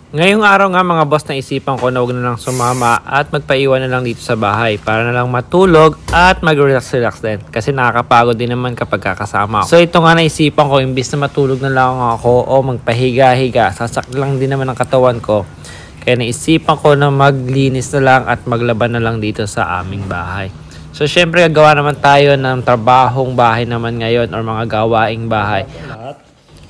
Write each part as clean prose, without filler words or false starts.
Ngayong araw nga mga boss, naisipan ko na huwag na lang sumama at magpaiwan na lang dito sa bahay para na lang matulog at mag-relax din kasi nakakapagod din naman kapag kakasama ako. So ito nga naisipan ko, imbis na matulog na lang ako o magpahiga-higa, sasakit lang din naman ang katawan ko. Kaya naisipan ko na maglinis na lang at maglaban na lang dito sa aming bahay. So syempre gagawa naman tayo ng trabahong bahay naman ngayon or mga gawaing bahay.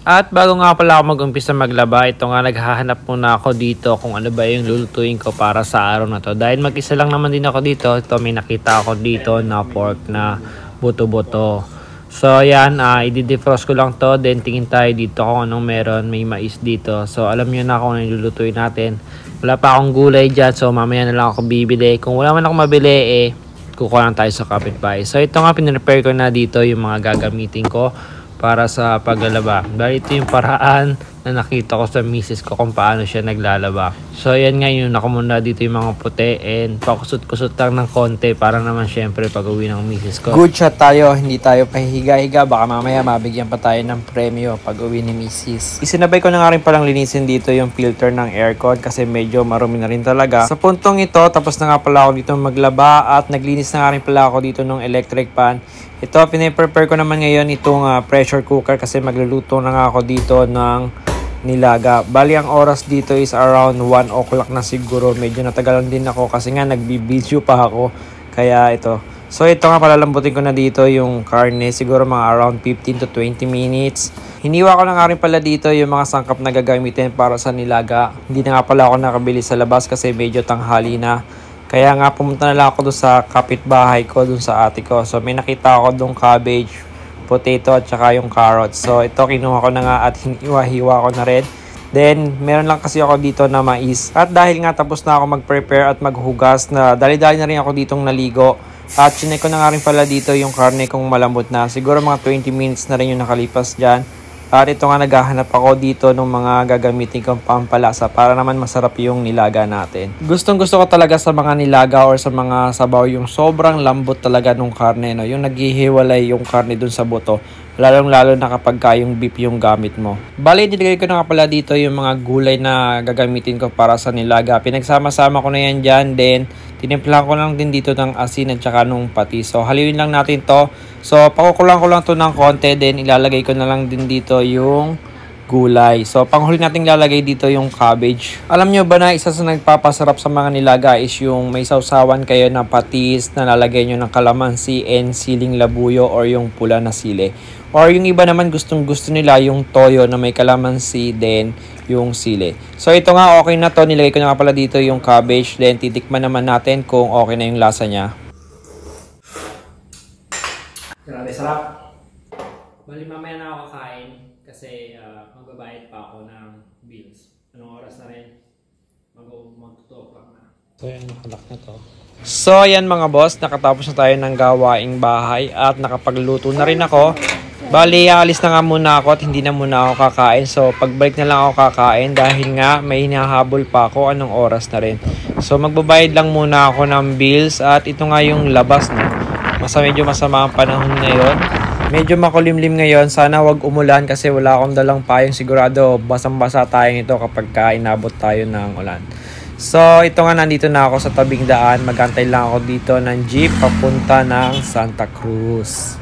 At bago nga pala ako mag-umpisa maglaba, ito nga naghahanap muna ako dito kung ano ba yung lulutuin ko para sa araw na to. Dahil mag-isa lang naman din ako dito, ito may nakita ako dito na pork na buto-buto. So yan, i-defrost ko lang to, then tingin tayo dito kung anong meron, may mais dito. So alam nyo na kung ano yung lulutuin natin. Wala pa akong gulay dyan, so mamaya na lang ako bibili. Kung wala man ako mabili, kukuha lang tayo sa kapitbahay. So ito nga, pinrepare ko na dito yung mga gagamitin ko para sa paglalaba. Dahil ito yung paraan na nakita ko sa misis ko kung paano siya naglalaba. So ayan nga, yun ako muna dito yung mga puti and pakusot-kusot lang ng konti para naman syempre pag uwi ng misis ko. Good shot tayo, hindi tayo pahihiga-higa, baka mamaya mabigyan pa tayo ng premyo pag uwi ni misis. Isinabay ko na nga rin palang linisin dito yung filter ng aircon kasi medyo marumi na rin talaga. Sa puntong ito, tapos na nga pala ako dito maglaba at naglinis na nga rin pala ako dito ng electric pan. Ito, pinaprepare ko naman ngayon itong pressure cooker kasi magluluto na nga ako dito ng nilaga. Bali, ang oras dito is around 1 o'clock na siguro. Medyo natagalan din ako kasi nga nagbibideo pa ako. Kaya ito. So, ito nga palalambutin ko na dito yung karne. Siguro mga around 15 to 20 minutes. Hiniwa ko na nga rin pala dito yung mga sangkap na gagamitin para sa nilaga. Hindi na nga pala ako nakabili sa labas kasi medyo tanghali na. Kaya nga pumunta na lang ako doon sa kapitbahay ko, doon sa ate ko. So may nakita ako doon cabbage, potato at saka yung carrots. So ito kinuha ko na nga at hiniwa-hiwa ko na rin. Then meron lang kasi ako dito na mais. At dahil nga tapos na ako mag-prepare at maghugas, na dali-dali na rin ako ditong naligo. At chinek ko na nga rin pala dito yung karne kung malambot na. Siguro mga 20 minutes na rin yung nakalipas dyan. At ito nga, naghahanap ako dito ng mga gagamitin kong pampalasa para naman masarap yung nilaga natin. Gustong gusto ko talaga sa mga nilaga or sa mga sabaw yung sobrang lambot talaga nung karne, no? Yung naghihiwalay yung karne dun sa buto. Lalong-lalo na kapag yung beef yung gamit mo. Bali, nilagay ko na nga pala dito yung mga gulay na gagamitin ko para sa nilaga. Pinagsama-sama ko na yan dyan. Then, tinimplahan ko lang din dito ng asin at saka nung patis. So, haliwin lang natin to. So, pakukulang ko lang to ng konti. Then, ilalagay ko na lang din dito yung gulay. So, panghuli natin ilalagay dito yung cabbage. Alam nyo ba na isa sa nagpapasarap sa mga nilaga is yung may sausawan kayo na patis na lalagay nyo ng kalamansi and siling labuyo or yung pula na sili. Or yung iba naman gustong gusto nila yung toyo na may kalamansi then yung sili. So ito nga, okay na to. Nilagay ko na nga pala dito yung cabbage. Then titikman naman natin kung okay na yung lasa niya. Grabe, sarap. Bali mamaya na ako kakain kasi magbabayad pa ako ng bills. Anong oras na rin? Mag-2 o'clock na. So yan, nakalak na to. So ayan mga boss, nakatapos na tayo ng gawaing bahay at nakapagluto na rin ako. Bali, alis na nga muna ako at hindi na muna ako kakain. So, pagbalik na lang ako kakain dahil nga may hinahabol pa ako anong oras na rin. So, magbabayad lang muna ako ng bills at ito nga yung labas, no? Medyo masama ang panahon ngayon. Medyo makulimlim ngayon. Sana wag umulan kasi wala akong dalang payong. Sigurado, basang-basa tayo nito kapag inabot tayo ng ulan. So, ito nga, nandito na ako sa tabing daan. Magantay lang ako dito ng jeep papunta ng Santa Cruz.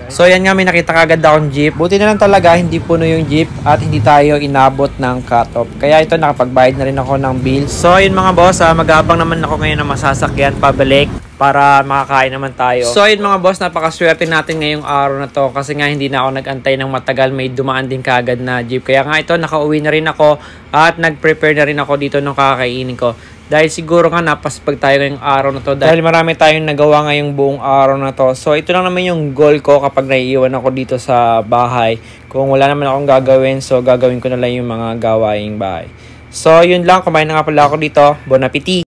So yan nga, may nakita kagad akong jeep. Buti na lang talaga hindi puno yung jeep at hindi tayo inabot ng cut-off. Kaya ito, nakapagbayad na rin ako ng bill. So yun mga boss, mag-aabang naman ako ngayon ng masasakyan pabalik para makakain naman tayo. So yun mga boss, napakaswerte natin ngayong araw na to kasi nga hindi na ako nag-antay ng matagal. May dumaan din kagad na jeep. Kaya nga ito, nakauwi na rin ako at nag-prepare na rin ako dito ng kakainin ko. Dahil siguro nga napaspag tayo ngayong araw na to. Dahil marami tayong nagawa ngayong buong araw na to. So ito lang naman yung goal ko kapag naiiwan ako dito sa bahay. Kung wala naman akong gagawin, so gagawin ko na lang yung mga gawaing bahay. So yun lang, kumain na nga pala ako dito. Bon appetit!